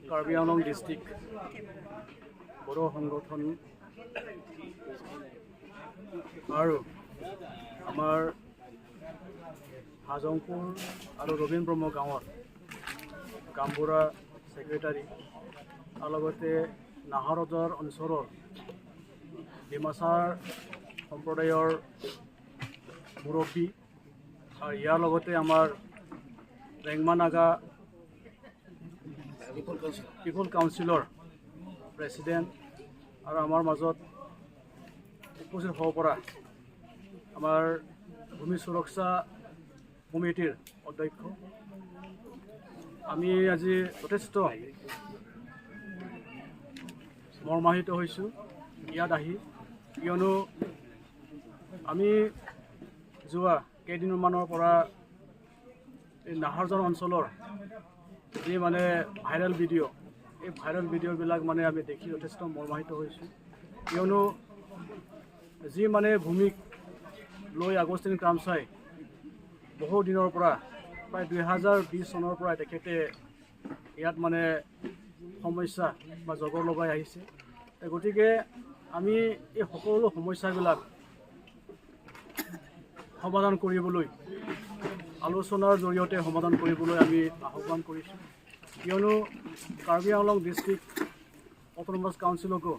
Karbi Anglong district Bodo সংগঠন আৰু আমাৰ হাজংপুৰ আৰু ৰবীন ব্ৰহ্ম গাঁৱৰ গামবুঢ়া ছেক্ৰেটাৰী আৰু লগতে নাহৰজৰ অঞ্চলৰ ডিমাছাৰ সম্প্ৰদায়ৰ মুৰব্বী আৰু ইয়াৰ লগতে আমাৰ ৰেংমা নাগা পিপল কাউন্সিলৰ প্ৰেচিডেণ্ট আৰু আমাৰ মাজত উপস্থিত হ'ব পৰা আমাৰ ভূমি সুৰক্ষা কমিটিৰ অধ্যক্ষ আমি আজি যথেষ্ট মৰ্মাহিত হৈছোঁ ইয়াত আহি, কিয়নো আমি যোৱা কেইদিনমানৰ পৰা এই নাহৰজন অঞ্চলৰ যি মানে ভাইৰেল ভিডিঅ' এই ভাইৰেল ভিডিঅ'বিলাক মানে আমি দেখি যথেষ্ট মৰ্মাহিত হৈছোঁ, কিয়নো যি মানে ভূমিক লৈ আগষ্টিন ক্ৰামচাই বহু দিনৰ পৰা প্ৰায় 2020 চনৰ পৰা তেখেতে ইয়াত মানে সমস্যা বা জগৰ লগাই আহিছে। গতিকে আমি এই সকলো সমস্যাবিলাক সমাধান কৰিবলৈ আলোচনাৰ জৰিয়তে সমাধান কৰিবলৈ আমি আহ্বান কৰিছোঁ, কিয়নো কাৰ্বি আংলং ডিষ্ট্ৰিক্ট অট'নমাছ কাউন্সিলকো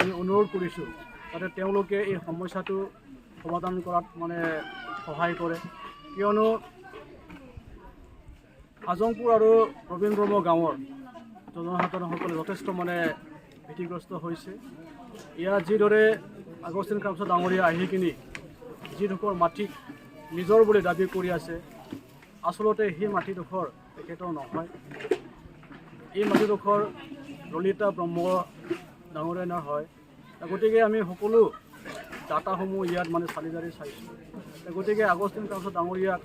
আমি অনুৰোধ কৰিছোঁ যাতে তেওঁলোকে এই সমস্যাটো সমাধান কৰাত মানে সহায় কৰে, কিয়নো হাজংপুৰ আৰু ৰবীন ব্ৰহ্ম গাঁৱৰ জনসাধাৰণসকলে যথেষ্ট মানে ভীতিগ্ৰস্ত হৈছে। ইয়াত যিদৰে আগষ্টিন ক্ৰামচাই ডাঙৰীয়া আহি কিনি যিডোখৰ মাটিক নিজৰ বুলি দাবী কৰি আছে, আচলতে সেই মাটিডোখৰ তেখেতৰ নহয়। এই মাটিডোখৰ ললিতা ব্ৰহ্ম ডাঙৰীয়াৰ হয়। গতিকে আমি সকলো ডাটাসমূহ ইয়াত মানে চালি জাৰি চাইছোঁ। গতিকে আগষ্টিন ক্ৰামচাই ডাঙৰীয়াক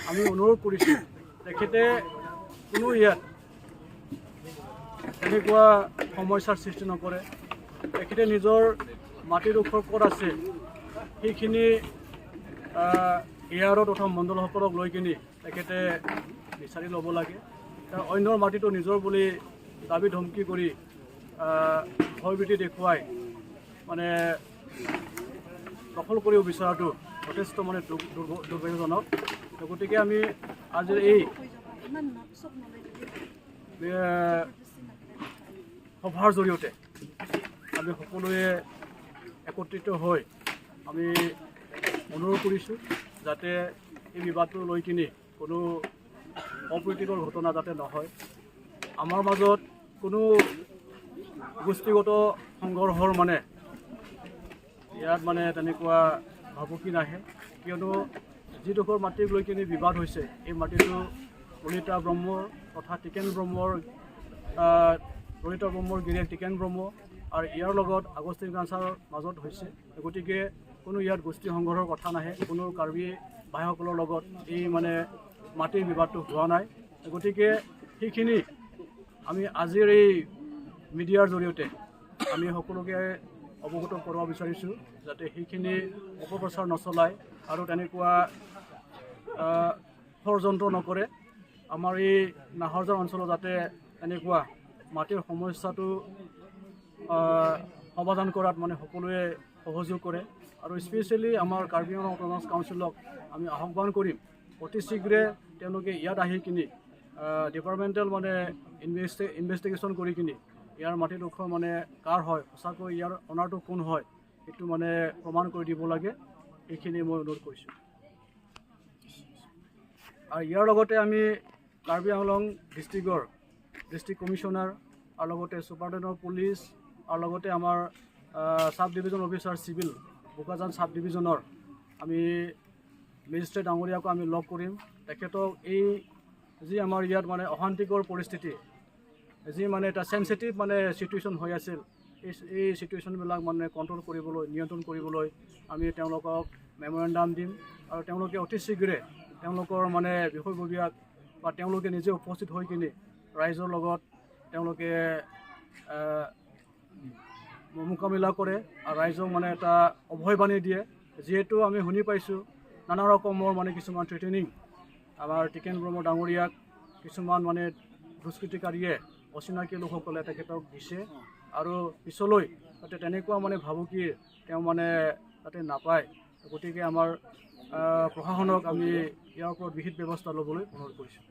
আমি অনুৰোধ কৰিছোঁ তেখেতে কোনো ইয়াত এনেকুৱা সমস্যাৰ সৃষ্টি নকৰে। তেখেতে নিজৰ মাটিডোখৰ ক'ত আছে সেইখিনি এয়াৰত তথা মণ্ডলসকলক লৈ কিনি তেখেতে বিচাৰি ল'ব লাগে। অন্যৰ মাটিটো নিজৰ বুলি দাবী ধমকি কৰি ভয়ভীতি দেখুৱাই মানে দখল কৰিব বিচৰাটো যথেষ্ট মানে দুৰ্ভাগ্যজনক। গতিকে আমি আজিৰ এই সভাৰ জৰিয়তে আমি সকলোৱে একত্ৰিত হৈ আমি অনুৰোধ কৰিছোঁ যাতে এই বিবাদটো লৈ কিনি কোনো অপ্ৰীতিকৰ ঘটনা যাতে নহয়, আমাৰ মাজত কোনো গোষ্ঠীগত সংঘৰ্ষৰ মানে ইয়াত মানে তেনেকুৱা ভাবুকি নাহে, কিয়নো যিডোখৰ মাটিক লৈ কিনি বিবাদ হৈছে এই মাটিটো ললিতা ব্ৰহ্মৰ তথা টিকেন ব্ৰহ্মৰ ললিতা ব্ৰহ্মৰ গিৰিয়েক টিকেন ব্ৰহ্ম আৰু ইয়াৰ লগত আগষ্টিন ক্ৰামচাইৰ মাজত হৈছে। গতিকে কোনো ইয়াত গোষ্ঠী সংঘৰ্ষৰ কথা নাহে, কোনো কাৰ্বি ভাইসকলৰ লগত এই মানে মাটিৰ বিবাদটো হোৱা নাই। গতিকে সেইখিনি আমি আজিৰ এই মিডিয়াৰ জৰিয়তে আমি সকলোকে অৱগত কৰাব বিচাৰিছোঁ যাতে সেইখিনি অপপ্ৰচাৰ নচলায় আৰু তেনেকুৱা ষড়যন্ত্ৰ নকৰে। আমাৰ এই নাহৰজন অঞ্চলত যাতে এনেকুৱা মাটিৰ সমস্যাটো সমাধান কৰাত মানে সকলোৱে সহযোগ কৰে আৰু স্পেচিয়েলি আমাৰ কাৰ্বি আংলং অট'নমাছ কাউন্সিলক আমি আহ্বান কৰিম অতি শীঘ্ৰে তেওঁলোকে ইয়াত আহি কিনি ডিপাৰ্টমেণ্টেল মানে ইনভেষ্টিগেশ্যন কৰি কিনি ইয়াৰ মাটিডোখৰ মানে কাৰ হয়, সঁচাকৈ ইয়াৰ অনাৰটো কোন হয় সেইটো মানে প্ৰমাণ কৰি দিব লাগে। এইখিনি মই অনুৰোধ কৰিছোঁ। আৰু ইয়াৰ লগতে আমি কাৰ্বি আংলং ডিষ্ট্ৰিক্ট কমিশ্যনাৰ আৰু লগতে ছুপাৰিনটেণ্ডেণ্ট অফ পুলিচ আৰু লগতে আমাৰ sub division officer civil Bokajan sub ডিভিজনৰ আমি মেজিষ্ট্ৰেট ডাঙৰীয়াকো আমি লগ কৰিম। তেখেতক এই যি আমাৰ ইয়াত মানে অশান্তিকৰ পৰিস্থিতি, যি মানে এটা চেঞ্চিটিভ মানে চিটুৱেশ্যন হৈ আছিল, এই চিটুৱেশ্যনবিলাক মানে কণ্ট্ৰল কৰিবলৈ, নিয়ন্ত্ৰণ কৰিবলৈ আমি তেওঁলোকক মেমৰেণ্ডাম দিম আৰু তেওঁলোকে অতি শীঘ্ৰে তেওঁলোকৰ মানে বিষয়ববীয়াক বা তেওঁলোকে নিজে উপস্থিত হৈ কিনি ৰাইজৰ লগত তেওঁলোকে মোকাবিলা কৰে আৰু ৰাইজক মানে এটা অভয়বাণী দিয়ে। যিহেতু আমি শুনি পাইছোঁ নানা ৰকমৰ মানে কিছুমান থ্ৰেটেনিং আমাৰ টিকেন ব্ৰহ্ম ডাঙৰীয়াক কিছুমান মানে দুষ্কৃতিকাৰীয়ে অচিনাকি লোকসকলে তেখেতক দিছে আৰু পিছলৈ যাতে তেনেকুৱা মানে ভাবুকি তেওঁ মানে যাতে নাপায় গতিকে আমাৰ প্ৰশাসনক আমি ইয়াৰ ওপৰত বিহিত ব্যৱস্থা ল'বলৈ অনুৰোধ কৰিছোঁ।